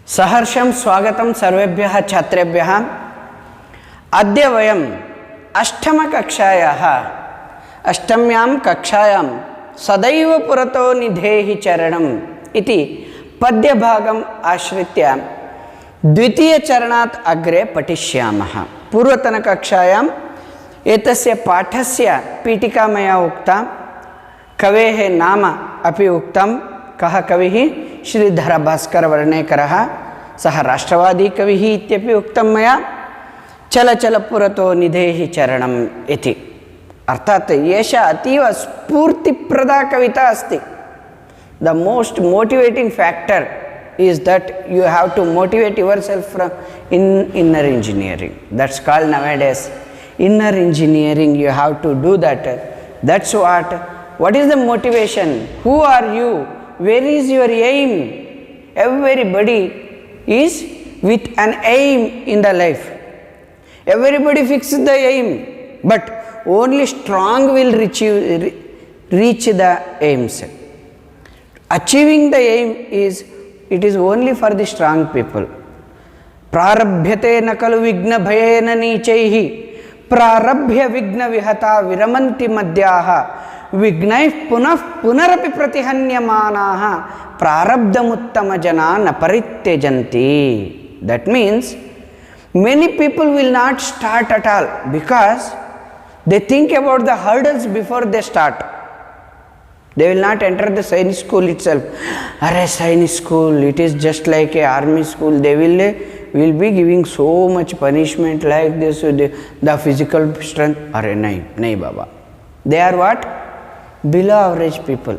सहर्षं स्वागतं सर्वेभ्यः छात्रेभ्यः। अद्य वयम् अष्टम्यां कक्षायां सदैव पुरतो निधेहि चरणम् इति पद्यभागम् आश्रित्य द्वितीयचरणात् अग्रे पठिष्यामः। पूर्वतनकक्षायाम् एतस्य पाठस्य पीठिका मया उक्ता, कवेः नाम अपि उक्तं। कः कविः? श्रीधरभास्करवर्णेकरः। सः राष्ट्रवादी कविः इत्यपि उक्तं मया। चल चल पुरतो निधेहि चरणम् इति। अर्थात् एषा अतीव स्फूर्तिप्रदा कविता अस्ति। The most motivating factor is that you have to motivate yourself from inner engineering. That's called nowadays inner engineering. You have to do that. That's what is the motivation? Who are you? Where is your aim? Everybody is with an aim in the life. Everybody fixes the aim, but only strong will reach the aims. Achieving the aim is only for the strong people. प्रारभ्यते न खलु विघ्न भयेन नीचैः प्रारभ्य विघ्न विहता विरमन्ति मद्याः विघ्नैः पुनः पुनरपि प्रतिहन्यमानाः प्रारब्धमुत्तम जना न परित्यजन्ति. That means many people will not start at all because they think about the hurdles before they start. They will not enter the Sainik school itself. Arey, Sainik school, it is just like a army school. They will be giving so much punishment like this, the physical strength. Arey, nahi baba. They are what? Below average people.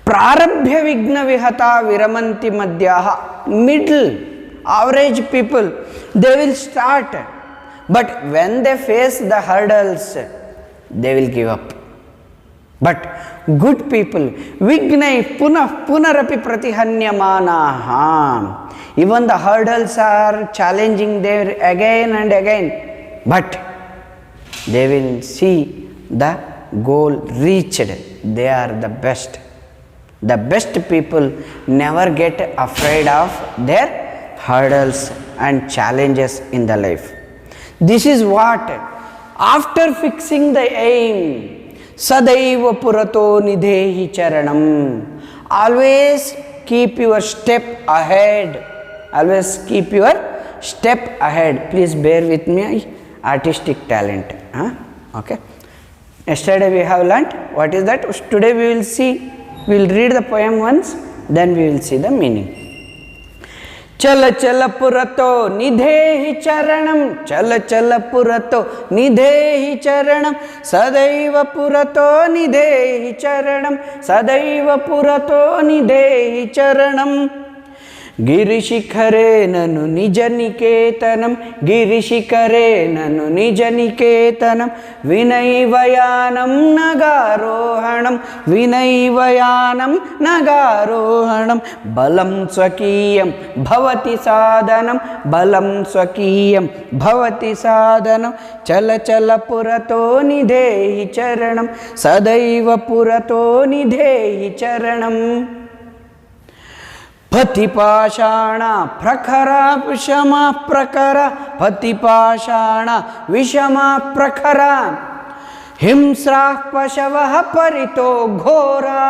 Prarabhya vigna vihata viramanti madhyaha. Middle average people, they will start. But when they face the hurdles, they will give up. But good people, vignai punah punarapi pratihanyamanaha. Even the hurdles are challenging there again and again, but they will see the goal reached. They are the best. The best people never get afraid of their hurdles and challenges in the life. This is what, after fixing the aim, sadaiva purato nidehi charanam. Always keep your step ahead. Always keep your step ahead. Please bear with me, artistic talent. Okay. Yesterday we have learnt what is that. Today we will see, we will read the poem once, then we will see the meaning. चल चल पुरतो निधेहि चरणं चल चल पुरतो निधेहि चरणं सदैव पुरतो निधेहि चरणं सदैव पुरतो निधेहि चरणं गिरिशिखरे ननु निज निकेतनं गिरिशिखरे ननु निज निकेतनं विनैवयानं नगारोहणं विनैवयानं नगारोहणं बलं स्वकीयं भवति साधनं बलं स्वकीयं भवति साधनं चल चल पुरतो निधेहि चरणं सदैव पुरतो निधेहि चरणं पतिपाषाण प्रखरा विषमा प्रखरा पतिपाषाण विषमा प्रखरा हिंस्राः पशवः परितो घोरा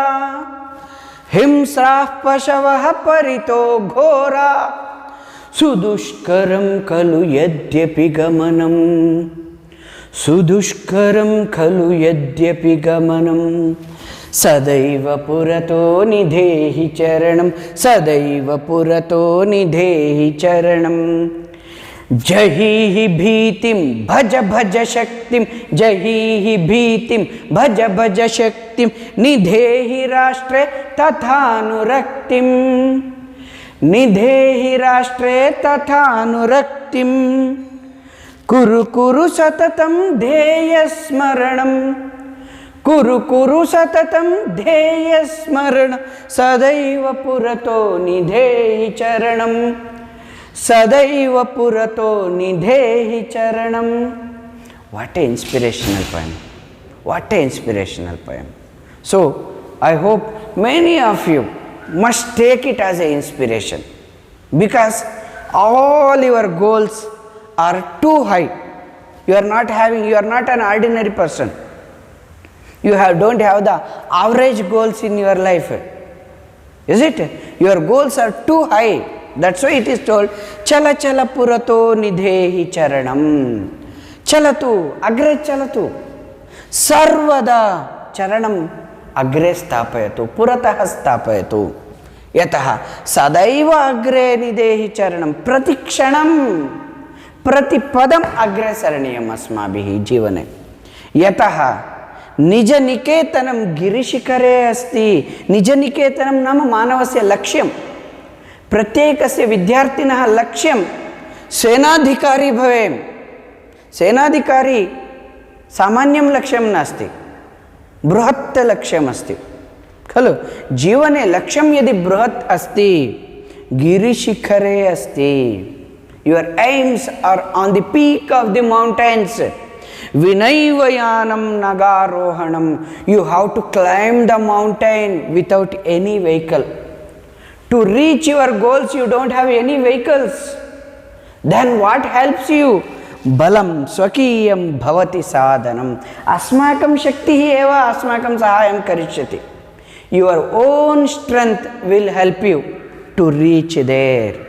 हिंस्राः पशवः परितो घोरा सुदुष्करं खलु यद्यपि गमनं सुदुष्करं खलु यद्यपि गमनं सदैव पुरतो निधेहि चरणं सदैव पुरतो निधेहि चरणं जहीहि भीतिं भज भज शक्तिं जहीहि भीतिं भज भज शक्तिं निधेहि राष्ट्रे तथानुरक्तिं निधेहि राष्ट्रे तथानुरक्तिं कुरु कुरु सततं ध्येयस्मरणं कुरु कुरु सततं ध्येयस्मरण सदैव पुरतो निधेहि चरणं सदैव पुरतो निधेहि चरणं. What an inspirational poem. What an inspirational poem. So I hope many of you must take it as an inspiration. because all your goals are too high. You are not an ordinary person. Don't have the average goals in your life. Is it? Your goals are too high. That's why it is told, Chala chala purato nidhehi charanam. Chalatu, agre chalatu. Sarvada charanam agre stapayatu. Puratah stapayatu. Yataha sadaiva agre nidhehi charanam. Pratikshanam. Pratipadam agre saraniyam asmabhihi jivane. Yataha निज निकेतनम गिरिशिखरे अस्ति. निज निकेतनम नाम मानवस्य लक्ष्यम. प्रत्येकस्य विद्यार्थिनः लक्ष्यम सेनाधिकारी भवेम. सेनाधिकारी सामान्यं लक्ष्यं नास्ति, बृहत् लक्ष्यम् अस्ति खलु. जीवने लक्ष्यं यदि बृहत् अस्ति, गिरिशिखरे अस्ति. Your aims are on the peak of the mountains. Vinayvayanam nagarohanam. You have to climb the mountain without any vehicle. To reach your goals, you don't have any vehicles. Then what helps you? Balam swakiyam bhavati sadhanam. Asmakam shaktihi eva asmakam sahayam karishyati. Your own strength will help you to reach there.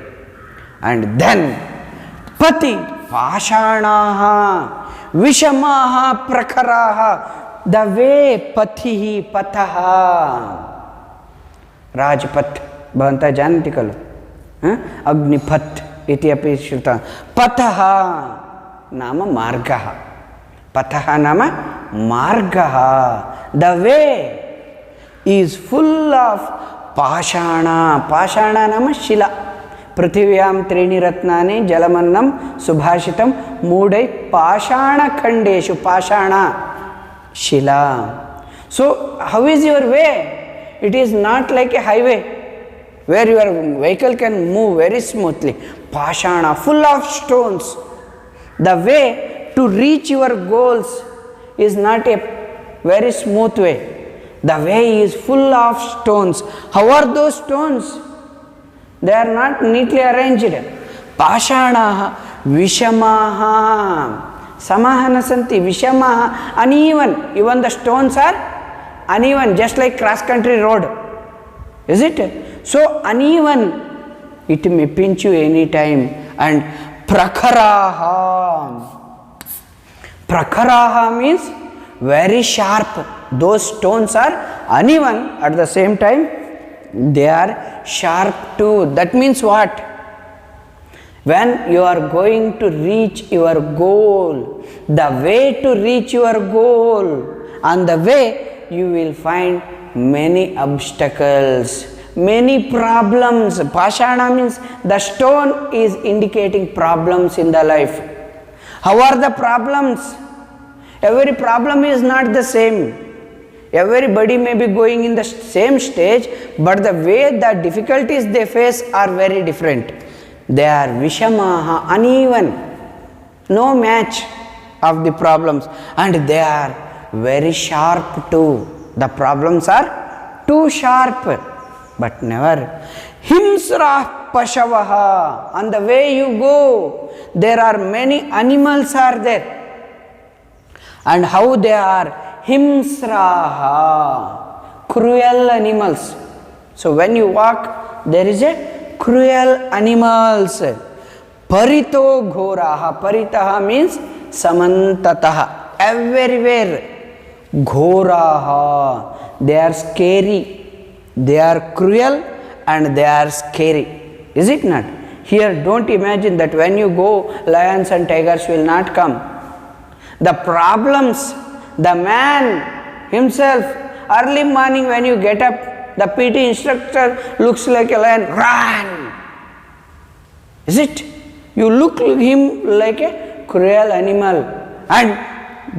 And then pati pashanaha Vishamaha prakharaha. The way pathihi pataha. Rajpath. Bhavanta janati kalu. Agnipath iti api shruta. Pataha nama margaha. Pataha nama margaha. The way is full of pashana. Pashana nama shila. पृथिव्याम त्रीणि रत्नानि जलमन्नम सुभाषितम मूढ़ै पाषाण खंडेषु. पाषाण शिला. So how is your way? It is not like a highway where your vehicle can move very smoothly. Pashana, full of stones. The way to reach your goals is not a very smooth way. The way is full of stones. How are those stones? They are not neatly arranged. Pashanaha vishamaha. Samahana santi vishamaha. Uneven. Even the stones are uneven, just like cross country road. Is it? So uneven. It may pinch you any time. And prakharaha. Prakharaha means very sharp. Those stones are uneven, at the same time they are sharp too. That means what? When you are going to reach your goal, the way to reach your goal, on the way you will find many obstacles, many problems. Pashana means the stone is indicating problems in the life. How are the problems? Every problem is not the same. Everybody may be going in the same stage, but the way the difficulties they face are very different. They are vishamaha, uneven, no match of the problems, and they are very sharp too. The problems are too sharp, but never. Himsrah pashavaha. On the way you go, there are many animals are there. And how they are? Himsraha, cruel animals. So when you walk, there is a cruel animals. Parito ghoraha. Paritaha means samantataha. Everywhere. Ghoraha. They are scary. They are cruel and they are scary. Is it not? Here don't imagine that when you go, lions and tigers will not come. The problems, the man himself, early morning when you get up, the PT instructor looks like a lion, run! Is it? You look him like a cruel animal, and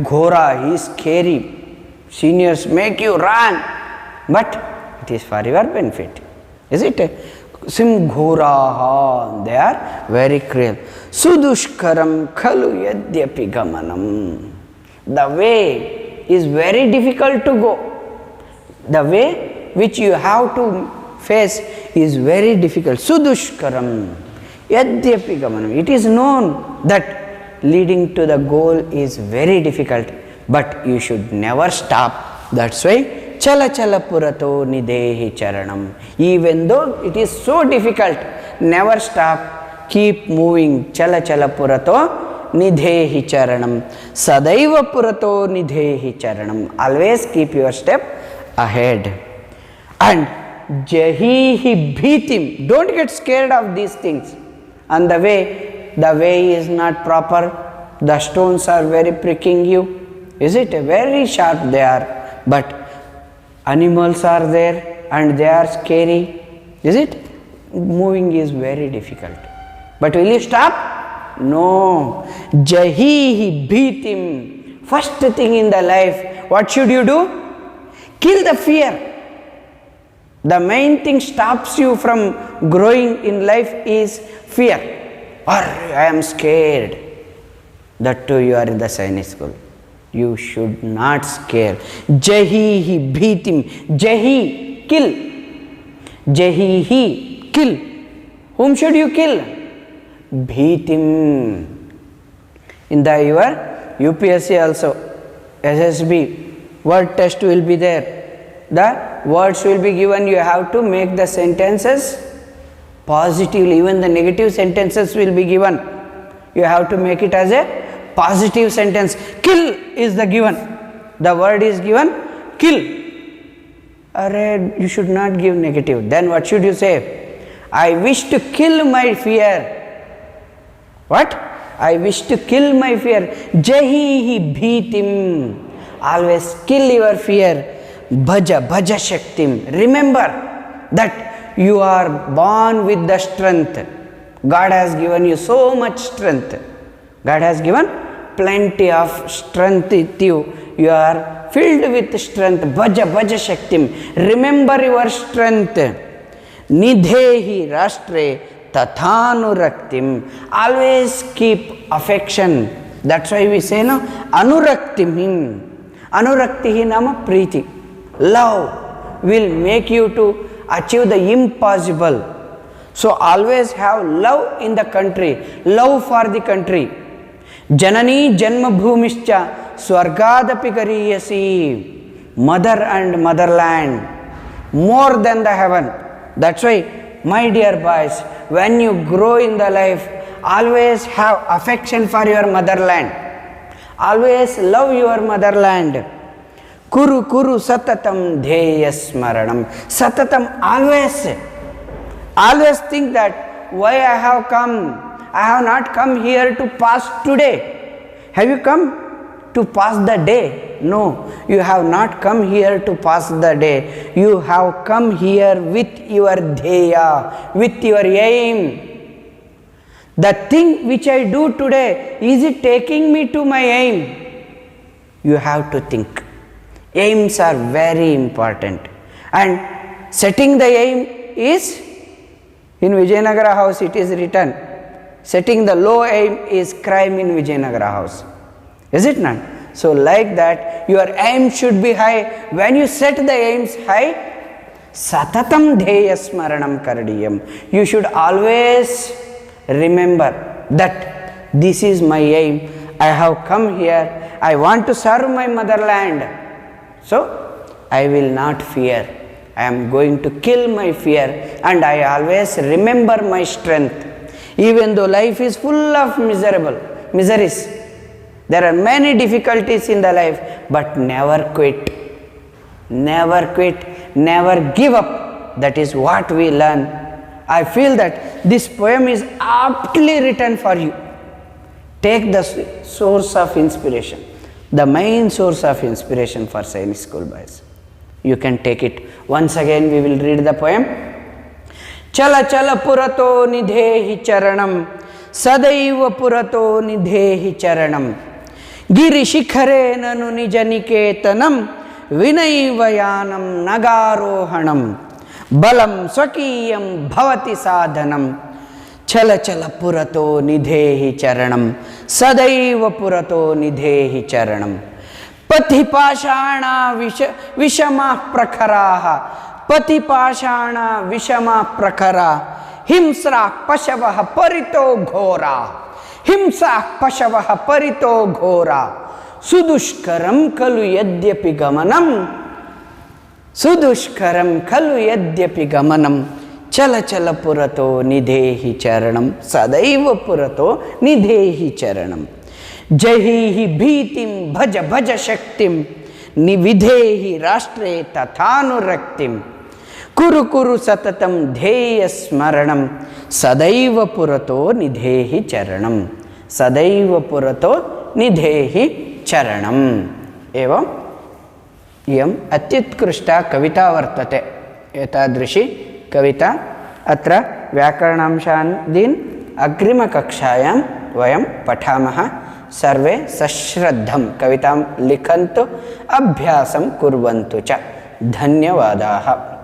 Ghora, he is scary. Seniors make you run, but it is for your benefit. Is it? Sim Ghoraha, they are very cruel. Sudushkaram khalu yadyapi gamanam. The way is very difficult to go. The way which you have to face is very difficult. Sudushkaram yadyapi gamanam. It is known that leading to the goal is very difficult, but you should never stop. That's why chala chala purato nidehi charanam. Even though it is so difficult, never stop, keep moving. Chala chala purato nidhehi charanam. Sadaiva purato nidhehi charanam. Always keep your step ahead. And jahihi bhitim. Don't get scared of these things. On the way is not proper. The stones are very pricking you. Is it? Very sharp they are. But animals are there and they are scary. Is it? Moving is very difficult. But will you stop? No. Jahihi bhitim. First thing in the life, what should you do? Kill the fear. The main thing stops you from growing in life is fear. Or I am scared. That too you are in the Sainik school. You should not scare. Jahihi bhitim. Jahi, kill. Jahihi, kill. Whom should you kill? Bhitim. In the your UPSC also, SSB, word test will be there. The words will be given. You have to make the sentences positively. Even the negative sentences will be given. You have to make it as a positive sentence. Kill is the given. The word is given, kill. You should not give negative. Then what should you say? I wish to kill my fear. What? I wish to kill my fear. Jahihi bhitim. Always kill your fear. Bhaja, bhaja shaktim. Remember that you are born with the strength. God has given you so much strength. God has given plenty of strength with you. You are filled with strength. Bhaja, bhaja shaktim. Remember your strength. Nidhehi rashtre tathanuraktim. Always keep affection. That's why we say no, anuraktim. Anuraktihi nama preeti. Love will make you to achieve the impossible. So always have love in the country, love for the country. Janani janma bhumischa swargadapi kariyasi. Mother and motherland, more than the heaven. That's why, my dear boys, when you grow in the life, always have affection for your motherland. Always love your motherland. Kuru kuru satatam dheya smaranam. Satatam, always think that why I have come. I have not come here to pass today. Have you come to pass the day? No, you have not come here to pass the day. You have come here with your dheya, with your aim. The thing which I do today, is it taking me to my aim? You have to think. Aims are very important. And setting the aim is, in Vijayanagara house it is written, setting the low aim is crime in Vijayanagara house. Is it not? So like that, your aim should be high. When you set the aims high, satatam dheya smaranam karadiyam. You should always remember that this is my aim. I have come here. I want to serve my motherland. So I will not fear. I am going to kill my fear, and I always remember my strength. Even though life is full of miseries, there are many difficulties in the life, but never quit. Never quit, never give up. That is what we learn. I feel that this poem is aptly written for you. Take the source of inspiration, the main source of inspiration for Sainik school boys. You can take it. Once again we will read the poem. Chala chala purato nidhehi charanam, sadaiva purato nidhehi charanam. Giri shikhare nanu nijaniketanam, vinaivayanam nagarohanam. Balam swakiyam bhavati sadhanam. Chala chala purato nidhehi charanam, sadaiva purato nidhehi charanam. Pathi pashana vishama prakharaha, पतिपाषाण विषम प्रखर हिंस्रा पशव परितो घोरा हिंसा पशव परितो घोरा सुदुष्करं खलु यद्यपि गमनम सुदुष्करं खलु यद्यपि गमनम चल चल पुरतो निधेहि चरणं सदैव पुरतो निधेहि चरणं जहि भीतिं भज भज शक्तिं निविधेहि राष्ट्रे तथानुरक्तिं कुरु कुरु सततं ध्येय स्मरणं सदैव पुरतो निधेहि चरणं सदैव पुरतो निधेहि चरणम् एवं इयम् अत्युत्कृष्टा कविता वर्तते। एतादृशी कविता अत्र व्याकरणांशान् दीन् अग्रिमकक्षायां वयं पठामः। सर्वे सश्रद्धं कवितां लिखन्तु, अभ्यासं कुर्वन्तु च। धन्यवादाः।